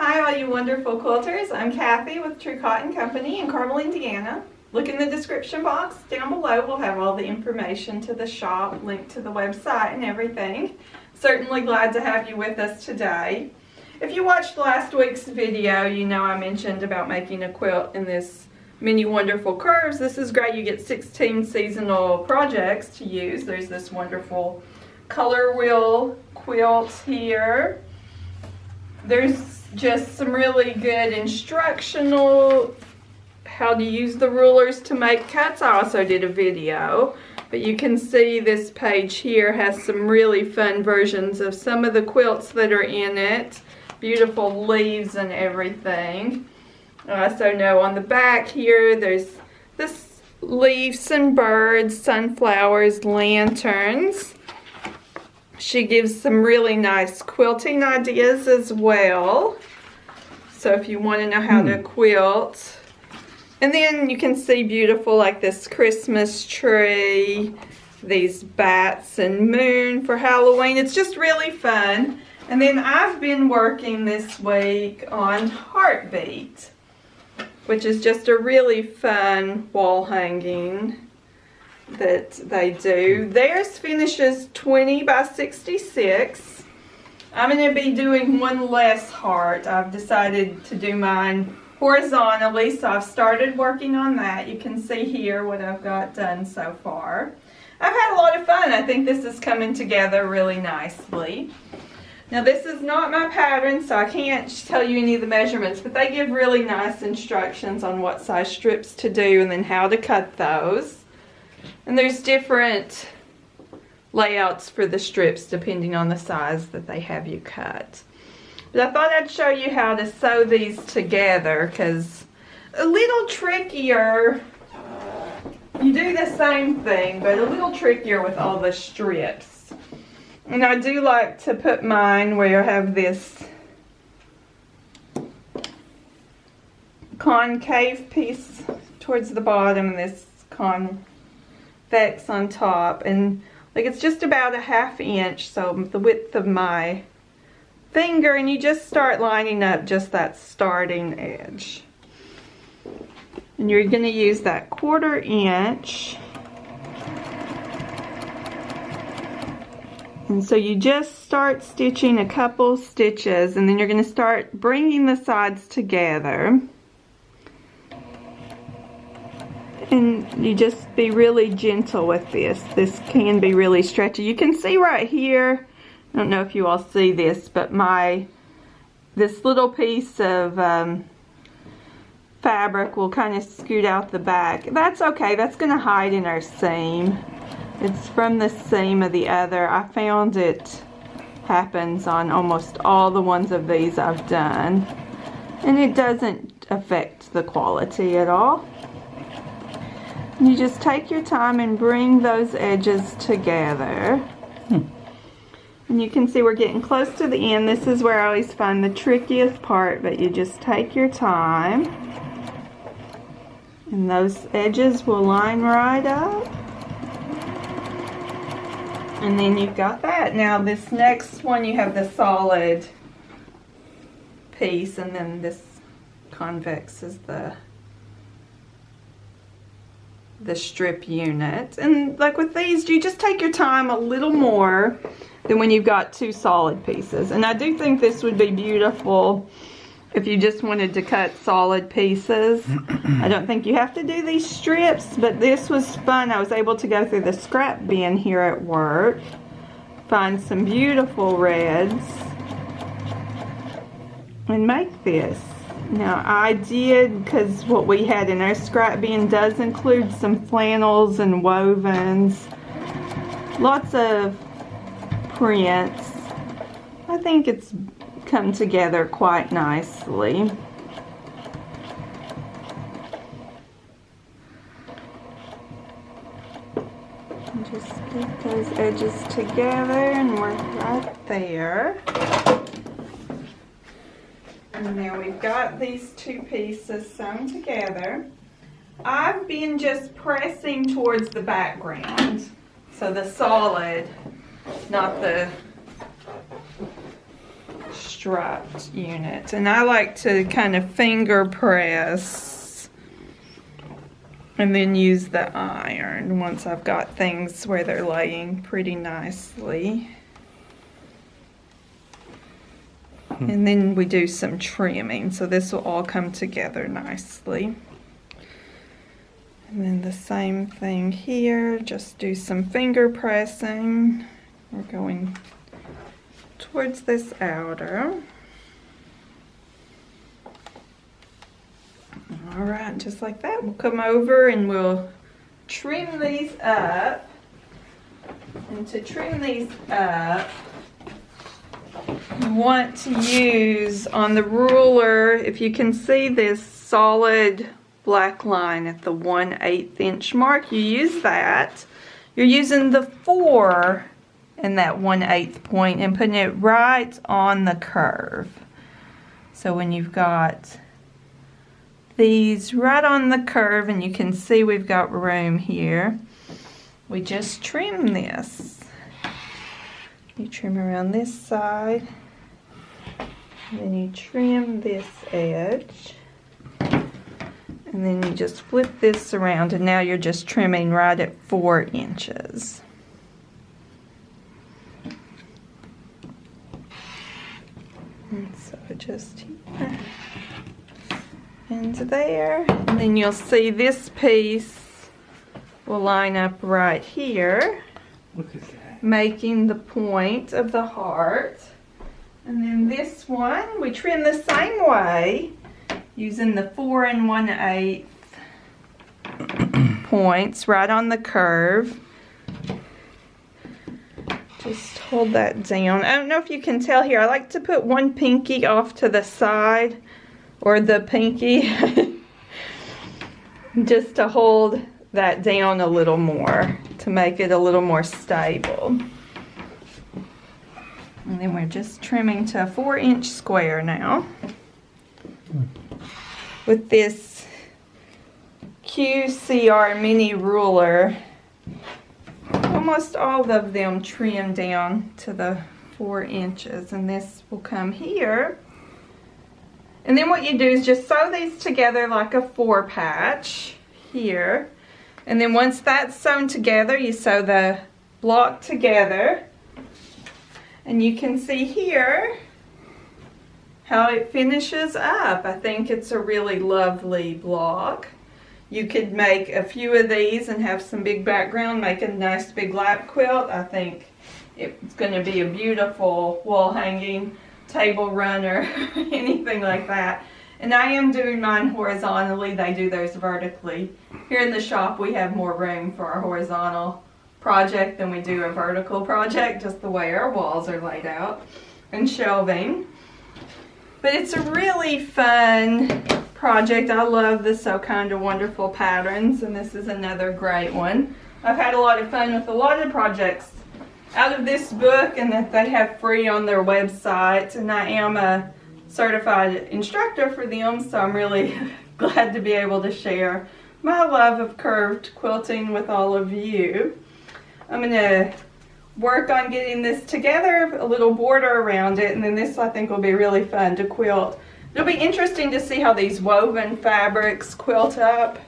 Hi all you wonderful quilters, I'm Cathy with True Cotton Company in Carmel, Indiana. Look in the description box down below, we'll have all the information to the shop, link to the website and everything. Certainly glad to have you with us today. If you watched last week's video, you know I mentioned about making a quilt in this mini wonderful curves. This is great, you get 16 seasonal projects to use. There's this wonderful color wheel quilt here. There's just some really good instructional how to use the rulers to make cuts. I also did a video, but you can see this page here has some really fun versions of some of the quilts that are in it. Beautiful leaves and everything. I also know on the back here there's this leaves and birds, sunflowers, lanterns. She gives some really nice quilting ideas as well. So if you want to know how to quilt. And then you can see beautiful like this Christmas tree, these bats and moon for Halloween. It's just really fun. And then I've been working this week on Heartbeat, which is just a really fun wall hanging that they do. Theirs finishes 20 by 66. I'm going to be doing one less heart. I've decided to do mine horizontally, so I've started working on that. You can see here what I've got done so far. I've had a lot of fun. I think this is coming together really nicely. Now this is not my pattern, so I can't tell you any of the measurements, but they give really nice instructions on what size strips to do and then how to cut those. And there's different layouts for the strips depending on the size that they have you cut. But I thought I'd show you how to sew these together because a little trickier. You do the same thing, but a little trickier with all the strips. And I do like to put mine where I have this concave piece towards the bottom and this convex on top, and like it's just about a ½ inch, so the width of my finger, and you just start lining up just that starting edge. And you're going to use that 1/4 inch. And so you just start stitching a couple stitches, and then you're going to start bringing the sides together. And you just be really gentle with this. This can be really stretchy. You can see right here, I don't know if you all see this, but this little piece of fabric will kind of scoot out the back. That's okay, that's going to hide in our seam. It's from the seam of the other. I found it happens on almost all the ones of these I've done. And it doesn't affect the quality at all. You just take your time and bring those edges together. And you can see we're getting close to the end. This is where I always find the trickiest part, but you just take your time. And those edges will line right up. And then you've got that. Now this next one you have the solid piece, and then this convex is the strip unit. And like with these, you just take your time a little more than when you've got two solid pieces. And I do think this would be beautiful if you just wanted to cut solid pieces. I don't think you have to do these strips, but this was fun. I was able to go through the scrap bin here at work, find some beautiful reds, and make this. Now I did, because what we had in our scrap bin does include some flannels and wovens, lots of prints. I think it's come together quite nicely. Just get those edges together and we're right there. And now we've got these two pieces sewn together. I've been just pressing towards the background, so the solid, not the striped unit. And I like to kind of finger press and then use the iron once I've got things where they're laying pretty nicely. And then we do some trimming, so this will all come together nicely. And then the same thing here, just do some finger pressing. We're going towards this outer. All right, just like that, we'll come over and we'll trim these up. And to trim these up, you want to use on the ruler, if you can see this solid black line at the 1/8 inch mark, you use that. You're using the 4 in that 1/8 point and putting it right on the curve. So when you've got these right on the curve and you can see we've got room here, we just trim this. You trim around this side, and then you trim this edge, and then you just flip this around, and now you're just trimming right at 4 inches. And so just here and there, and then you'll see this piece will line up right here. Look at that. Making the point of the heart. And then this one, we trim the same way, using the 4 1/8 points right on the curve. Just hold that down. I don't know if you can tell here, I like to put one pinky off to the side, or the pinky, just to hold that down a little more, to make it a little more stable. And then we're just trimming to a 4 inch square now with this QCR mini ruler. Almost all of them trim down to the 4 inches, and this will come here. And then what you do is just sew these together like a 4 patch here. And then once that's sewn together, you sew the block together. And you can see here how it finishes up. I think it's a really lovely block. You could make a few of these and have some big background, make a nice big lap quilt. I think it's going to be a beautiful wall hanging, table runner, anything like that. And I am doing mine horizontally. They do theirs vertically. Here in the shop we have more room for our horizontal project than we do a vertical project, just the way our walls are laid out and shelving. But it's a really fun project. I love the So Kind of Wonderful patterns, and this is another great one. I've had a lot of fun with a lot of projects out of this book and that they have free on their website, and I am a certified instructor for them, so I'm really glad to be able to share my love of curved quilting with all of you. I'm going to work on getting this together, a little border around it, and then this I think will be really fun to quilt. It'll be interesting to see how these woven fabrics quilt up.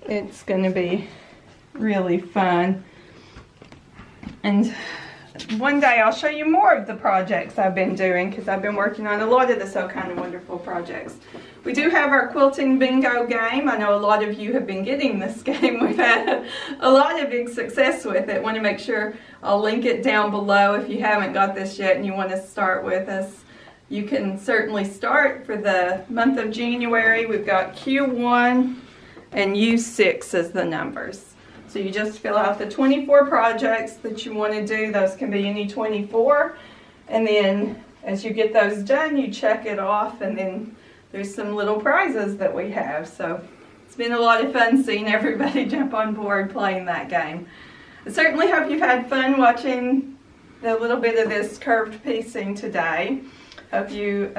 It's going to be really fun. And one day I'll show you more of the projects I've been doing, because I've been working on a lot of the So Kind of Wonderful projects. We do have our quilting bingo game. I know a lot of you have been getting this game. We've had a lot of big success with it. Want to make sure I'll link it down below if you haven't got this yet and you want to start with us. You can certainly start for the month of January. We've got Q1 and U6 as the numbers. So you just fill out the 24 projects that you want to do. Those can be any 24. And then as you get those done, you check it off, and then there's some little prizes that we have. So it's been a lot of fun seeing everybody jump on board playing that game. I certainly hope you've had fun watching a little bit of this curved piecing today. Hope you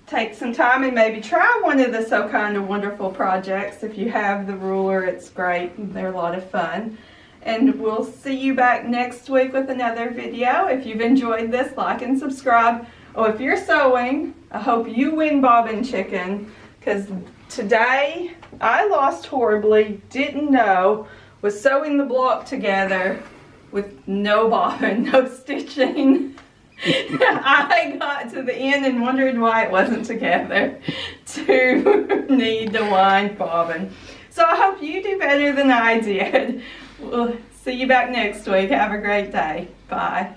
take some time and maybe try one of the So Kind of Wonderful projects. If you have the ruler, it's great. They're a lot of fun. And we'll see you back next week with another video. If you've enjoyed this, like and subscribe. Oh, if you're sewing, I hope you win bobbin chicken, because today I lost horribly, didn't know, was sewing the block together with no bobbin, no stitching. I got to the end and wondered why it wasn't together to need the wind bobbin. So I hope you do better than I did. We'll see you back next week. Have a great day. Bye.